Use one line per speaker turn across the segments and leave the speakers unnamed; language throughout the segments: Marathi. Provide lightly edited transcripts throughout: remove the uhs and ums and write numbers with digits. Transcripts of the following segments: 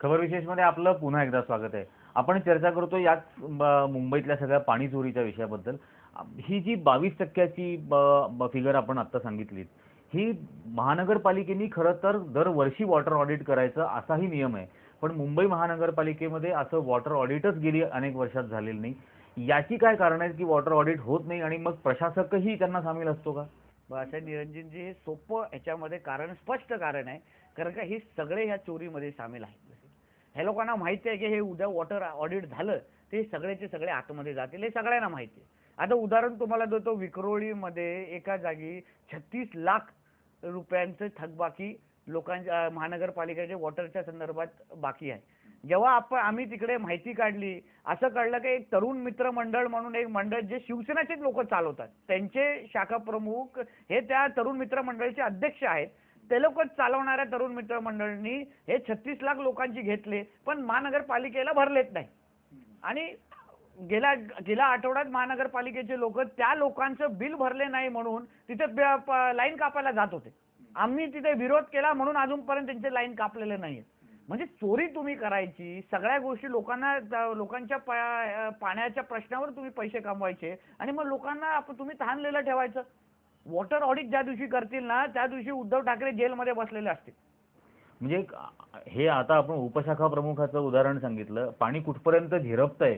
खबर विशेषमध्ये आपलं पुन्हा एकदा स्वागत आहे. आपण चर्चा करतो याच मुंबईतल्या सगळ्या पाणी चोरीच्या विषयाबद्दल. ही जी 22% फिगर आपण आता सांगितलीत, ही महानगरपालिकेनी खरं तर दरवर्षी वॉटर ऑडिट करायचं असाही नियम आहे. पण मुंबई महानगरपालिकेमध्ये असं वॉटर ऑडिटच गेली अनेक वर्षात झालेलं नाही. याची काय कारण आहेत की वॉटर ऑडिट होत नाही आणि मग प्रशासकही त्यांना सामील असतो का?
असं निरंजनजी, हे सोपं ह्याच्यामध्ये कारण, स्पष्ट कारण आहे. कारण का हे सगळे ह्या चोरीमध्ये सामील आहेत. ह्या लोकांना माहिती आहे की हे उद्या वॉटर ऑडिट झालं ते सगळेचे सगळे आतमध्ये जातील, हे सगळ्यांना माहिती आहे. आता उदाहरण तुम्हाला देतो, विक्रोळीमध्ये एका जागी 36 लाख रुपयांचं थकबाकी लोकांच्या महानगरपालिकेच्या वॉटरच्या संदर्भात बाकी आहे. जेव्हा आम्ही तिकडे माहिती काढली, असं कळलं की एक तरुण मित्र मंडळ म्हणून एक मंडळ जे शिवसेनेचेच लोक चालवतात, त्यांचे शाखा प्रमुख हे त्या तरुण मित्र मंडळाचे अध्यक्ष आहेत. ते लोक चालवणाऱ्या तरुण मित्र मंडळांनी हे 36 लाख लोकांची घेतले, पण महानगरपालिकेला भरलेच नाही. आणि गेल्या गेल्या आठवड्यात महानगरपालिकेचे लोक त्या लोकांचं बिल भरले नाही म्हणून तिथे लाईन कापायला जात होते. आम्ही तिथे विरोध केला म्हणून अजूनपर्यंत त्यांचे लाईन कापलेले नाही. म्हणजे चोरी तुम्ही करायची, सगळ्या गोष्टी लोकांच्या पाण्याच्या प्रश्नावर तुम्ही पैसे कमवायचे आणि मग लोकांना तुम्ही तहानलेलं ठेवायचं. वॉटर ऑडिट ज्या दिवशी करतील ना, त्या दिवशी उद्धव ठाकरे जेलमध्ये बसलेले असतील.
म्हणजे हे आता आपण उपशाखा प्रमुखाचं उदाहरण सांगितलं, पाणी कुठपर्यंत झिरपतंय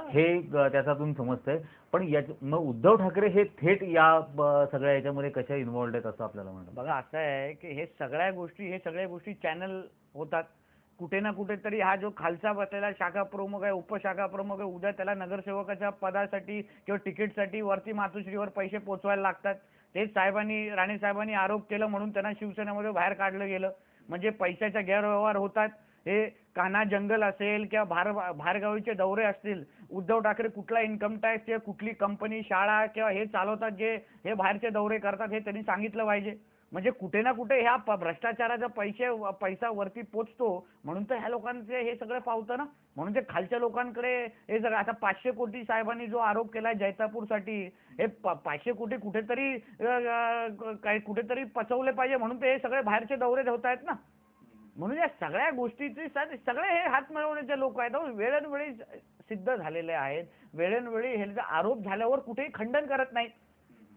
हे त्याच्यातून समजतंय. पण मग उद्धव ठाकरे हे थेट या सगळ्या याच्यामध्ये कशा इन्व्हॉल्ड आहेत असं आपल्याला म्हणतात?
बघा, असं आहे की हे सगळ्या गोष्टी चॅनल होतात. कुठे ना कुठेतरी हा जो खालचा बसलेला शाखा प्रमुख आहे, उपशाखा प्रमुख आहे, उद्या त्याला नगरसेवकाच्या पदासाठी किंवा तिकीटसाठी वरती मातोश्रीवर पैसे पोचवायला लागतात. तेच राणे साहेबांनी आरोप केलं म्हणून त्यांना शिवसेनेमध्ये बाहेर काढलं गेलं. म्हणजे पैशाचा गैरव्यवहार होतात. हे कान्हा जंगल असेल किंवा बाहेरगावीचे दौरे असतील, उद्धव ठाकरे कुठला इन्कम टॅक्स किंवा कुठली कंपनी, शाळा किंवा हे चालवतात, जे हे बाहेरचे दौरे करतात, हे त्यांनी सांगितलं पाहिजे. म्हणजे कुठे ना कुठे ह्या भ्रष्टाचाराचा पैसा वरती पोचतो, म्हणून तर ह्या लोकांचे हे सगळं पावतं ना. म्हणून ते खालच्या लोकांकडे हे सगळं. आता 500 कोटी साहेबांनी जो आरोप केलाय जैतापूरसाठी, हे 500 कोटी कुठेतरी पचवले पाहिजे म्हणून ते हे सगळे बाहेरचे दौरे होत आहेत ना. म्हणून या सगळ्या गोष्टीचे सगळे हे हात मिळवण्याचे लोक आहेत. वेळोवेळी सिद्ध झालेले आहेत. वेळोवेळी हे आरोप झाल्यावर कुठेही खंडन करत नाहीत.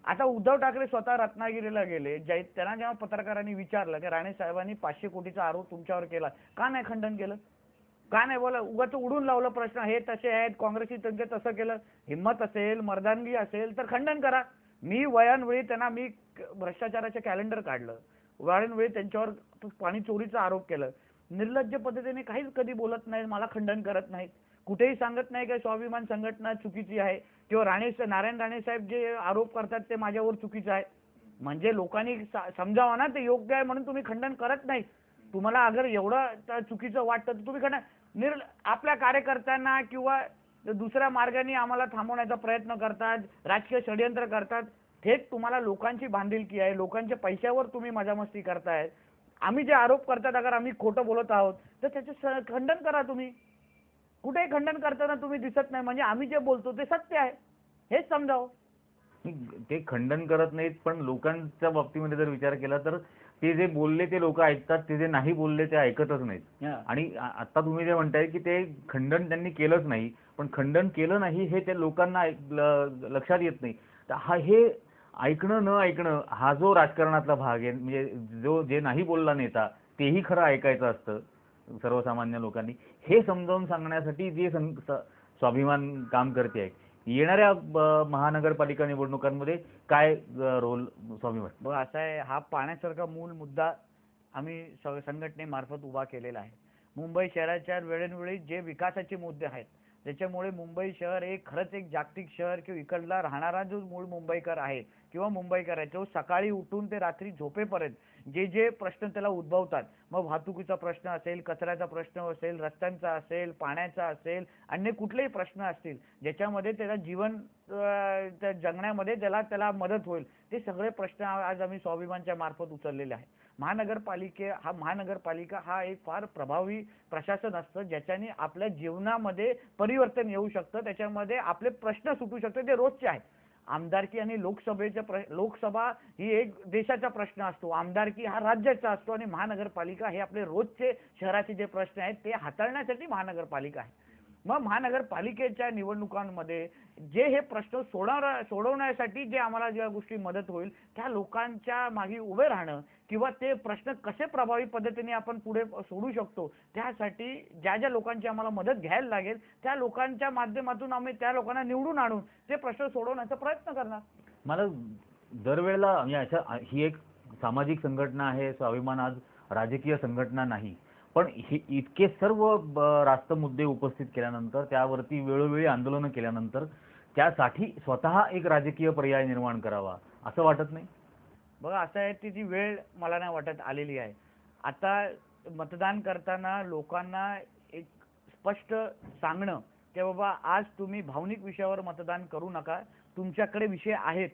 आता उद्धव ठाकरे स्वतः रत्नागिरीला गेले, त्यांना जेव्हा पत्रकारांनी विचारलं की राणे साहेबांनी 500 कोटीचा आरोप तुमच्यावर केला, का नाही खंडन केलं, का नाही बोला, उगाच उडून लावलं प्रश्न, हे तसे आहेत, काँग्रेसची त्यांचे तसं केलं. हिंमत असेल, मर्दानगी असेल तर खंडन करा. मी वयानवेळी त्यांना भ्रष्टाचाराचे कॅलेंडर काढलं, वेळोवेळी त्यांच्यावर पाणी चोरीचा आरोप केलं. निर्लज्ज पद्धतीने काहीच कधी बोलत नाही, मला खंडन करत नाहीत, कुठेही सांगत नाही की स्वाभिमान संघटना चुकीची आहे किंवा नारायण राणे साहेब जे आरोप करतात ते माझ्यावर चुकीचं आहे. म्हणजे लोकांनी समजावं ना, ते योग्य आहे म्हणून तुम्ही खंडन करत नाही. तुम्हाला अगर एवढं चुकीचं वाटतं तर तुम्ही आपल्या कार्यकर्त्यांना किंवा दुसऱ्या मार्गाने आम्हाला थांबवण्याचा प्रयत्न करतात, राजकीय षडयंत्र करतात. थेट तुम्हाला लोकांची बांधिलकी आहे, लोकांच्या पैशावर तुम्ही मजामस्ती करताय. आम्ही जे आरोप करतात, अगर आम्ही खोटं बोलत आहोत तर त्याचे खंडन करा. तुम्ही कुठेही खंडन करताना तुम्ही दिसत नाही, म्हणजे आम्ही जे बोलतो ते सत्य आहे हेच समजावं.
ते खंडन करत नाहीत, पण लोकांच्या बाबतीमध्ये जर विचार केला तर ते जे बोलले ते लोक ऐकतात, ते जे नाही बोलले ते ऐकतच नाहीत. आणि आता तुम्ही जे म्हणताय की ते खंडन त्यांनी केलंच नाही, पण खंडन केलं नाही हे त्या लोकांना लक्षात येत नाही. तर हे ऐकणं न ऐकणं हा जो राजकारणातला भाग आहे, म्हणजे जे नाही बोलला नेता तेही खरं ऐकायचं असतं सर्वसामान्य लोकांनी, हे समजावून सांगण्यासाठी जे स्वाभिमान काम करते आहे. येणाऱ्या महानगरपालिका निवडणुकांमध्ये काय रोल स्वाभिमान?
बघ, असा आहे, हा पाण्यासारखा मूळ मुद्दा आम्ही संघटनेमार्फत उभा केलेला आहे. मुंबई शहराच्या वेळोवेळी जे विकासाचे मुद्दे आहेत, त्याच्यामुळे मुंबई शहर खरंच एक जागतिक शहर किंवा इकडला राहणारा जो मूळ मुंबईकर आहे किंवा मुंबईकर आहे, तो सकाळी उठून ते रात्री झोपेपर्यंत जे प्रश्न त्याला उद्भवतात, मग वाहतुकीचा प्रश्न असेल, कचऱ्याचा प्रश्न असेल, रस्त्यांचा असेल, पाण्याचा असेल, अन्य कुठलेही प्रश्न असतील ज्याच्यामध्ये त्याला त्या जगण्यामध्ये त्याला मदत होईल, ते सगळे प्रश्न आज आम्ही स्वाभिमानच्या मार्फत उचललेले आहेत. महानगरपालिका हा एक फार प्रभावी प्रशासन असतं, ज्याच्याने आपल्या जीवनामध्ये परिवर्तन येऊ शकतं, त्याच्यामध्ये आपले प्रश्न सुटू शकतात जे रोजचे आहेत. आमदारकी आणि लोकसभा ही एक देशाचा प्रश्न असतो, आमदारकी हा राज्याचा असतो आणि महानगरपालिका हे आपले रोजचे शहराचे जे प्रश्न आहेत ते हाताळण्यासाठी महानगरपालिका आहे. मग महानगरपालिकेच्या निवडणुकांमध्ये जे हे प्रश्न सोडवण्यासाठी जे आम्हाला ज्या गोष्टी मदत होईल त्या लोकांच्या मागे उभे राहणं किंवा ते प्रश्न कसे प्रभावी पद्धतीने आपण पुढे सोडू शकतो त्यासाठी ज्या ज्या लोकांची आम्हाला मदत घ्यायला लागेल त्या लोकांच्या माध्यमातून आम्ही त्या लोकांना निवडून आणून ते प्रश्न सोडवण्याचा प्रयत्न करणार.
मला दरवेळेला म्हणजे ही एक सामाजिक संघटना आहे, स्वाभिमान आज राजकीय संघटना नाही, पण हे इतके सर्व रास्त मुद्दे उपस्थित केल्यानंतर त्यावरती वेळोवेळी आंदोलनं केल्यानंतर त्यासाठी स्वतः एक राजकीय पर्याय निर्माण करावा असं वाटत नाही?
बघा असं आहे ती वेळ मला नाही वाटत आलेली आहे. आता मतदान करताना लोकांना एक स्पष्ट सांगणं की बाबा आज तुम्ही भावनिक विषयावर मतदान करू नका, तुमच्याकडे विषय आहेत,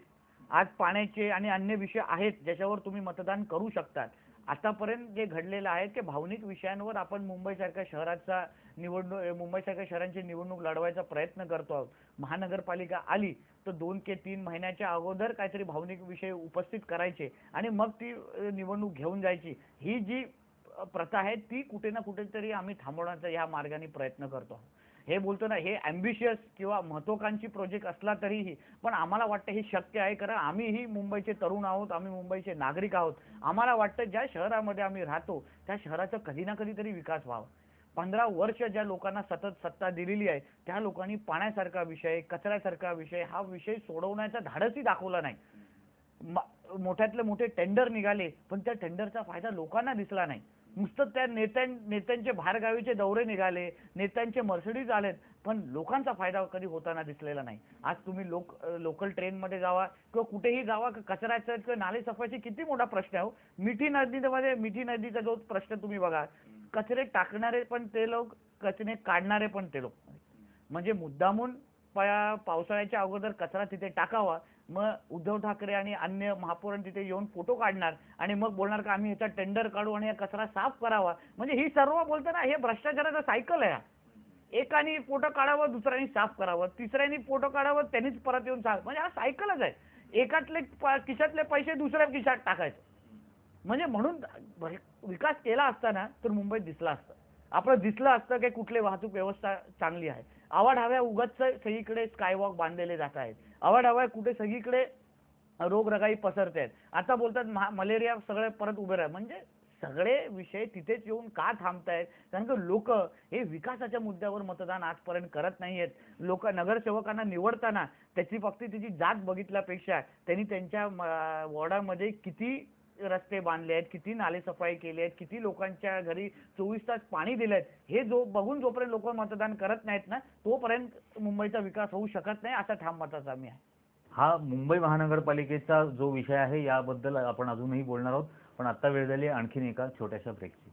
आज पाण्याचे आणि अन्य विषय आहेत ज्याच्यावर तुम्ही मतदान करू शकतात. आतापर्यंत जे घडलेलं आहे ते भावनिक विषयांवर आपण मुंबईसारख्या शहरांची निवडणूक लढवायचा प्रयत्न करतो आहोत. महानगरपालिका आली तर 2 ते 3 महिन्याच्या अगोदर काहीतरी भावनिक विषय उपस्थित करायचे आणि मग ती निवडणूक घेऊन जायची. ही जी प्रथा आहे ती कुठे ना कुठेतरी आम्ही थांबवण्याचा या मार्गाने प्रयत्न करतो. हे बोलतो ना हे ॲम्बिशियस किंवा महत्त्वाकांक्षी प्रोजेक्ट असला तरीही पण आम्हाला वाटतं हे शक्य आहे, कारण आम्हीही मुंबईचे तरुण आहोत, आम्ही मुंबईचे नागरिक आहोत. आम्हाला वाटतं ज्या शहरामध्ये आम्ही राहतो त्या शहराचा कधी ना कधीतरी विकास व्हावा. 15 वर्ष ज्या लोकांना सतत सत्ता दिलेली आहे त्या लोकांनी पाण्यासारखा विषय, कचऱ्यासारखा विषय हा विषय सोडवण्याचा धाडसही दाखवला नाही. मोठ्यातले मोठे टेंडर निघाले पण त्या टेंडरचा फायदा लोकांना दिसला नाही. नुसतं त्या नेत्यांचे बाहेरगावीचे दौरे निघाले, नेत्यांचे मर्सिडीज आलेत, पण लोकांचा फायदा कधी होताना दिसलेला नाही. आज तुम्ही लोकल ट्रेनमध्ये जावा किंवा कुठेही जावा, कचऱ्याचा किंवा नाले सफाईचा किती मोठा प्रश्न आहे. मिठी नदीचा जो प्रश्न तुम्ही बघा, कचरे टाकणारे पण ते लोक, कचरे काढणारे पण ते लोक. म्हणजे मुद्दामून पावसाळ्याच्या अगोदर कचरा तिथे टाकावा, मग उद्धव ठाकरे आणि अन्य महापौरांनी तिथे येऊन फोटो काढणार आणि मग बोलणार का आम्ही ह्याचा टेंडर काढू आणि हा कचरा साफ करावा. म्हणजे ही सर्व बोलतो ना हे भ्रष्टाचाराचा सायकल आहे. एकाने फोटो काढावं, दुसऱ्याने साफ करावं, तिसऱ्याने फोटो काढावं, त्यांनीच परत येऊन साफ, म्हणजे हा सायकलच आहे. एकातले खिशातले पैसे दुसऱ्या खिशात टाकायचे. म्हणजे म्हणून विकास केला असताना तर मुंबईत दिसला असतं, आपलं दिसलं असतं की कुठली वाहतूक व्यवस्था चांगली आहे. आवाढाव्या उगाच सगळीकडे स्कायवॉक बांधलेले जात आहेत, आवाढाव्या कुठे सगळीकडे रोगराई पसरते आहेत. आता बोलतात मलेरिया सगळे परत उभे राहा. म्हणजे सगळे विषय तिथेच येऊन का थांबतायत? कारण की लोक हे विकासाच्या मुद्द्यावर मतदान आजपर्यंत करत नाहीयेत. लोक नगरसेवकांना निवडताना त्याची फक्त तिची जात बघितल्यापेक्षा त्यांनी त्यांच्या वॉर्डामध्ये किती रस्ते बांधले आहेत, किती नालेसफाई केली आहेत, किती लोकांच्या घरी 24 तास पाणी दिलंय, हे बघून जोपर्यंत लोक मतदान करत नाहीत ना तोपर्यंत मुंबईचा विकास होऊ शकत नाही, असा ठाम मताचा आम्ही आहे.
हा मुंबई महानगरपालिकेचा जो विषय आहे याबद्दल आपण अजूनही बोलणार आहोत, पण आता वेळ झाली आणखीन एका छोट्याशा ब्रेकची.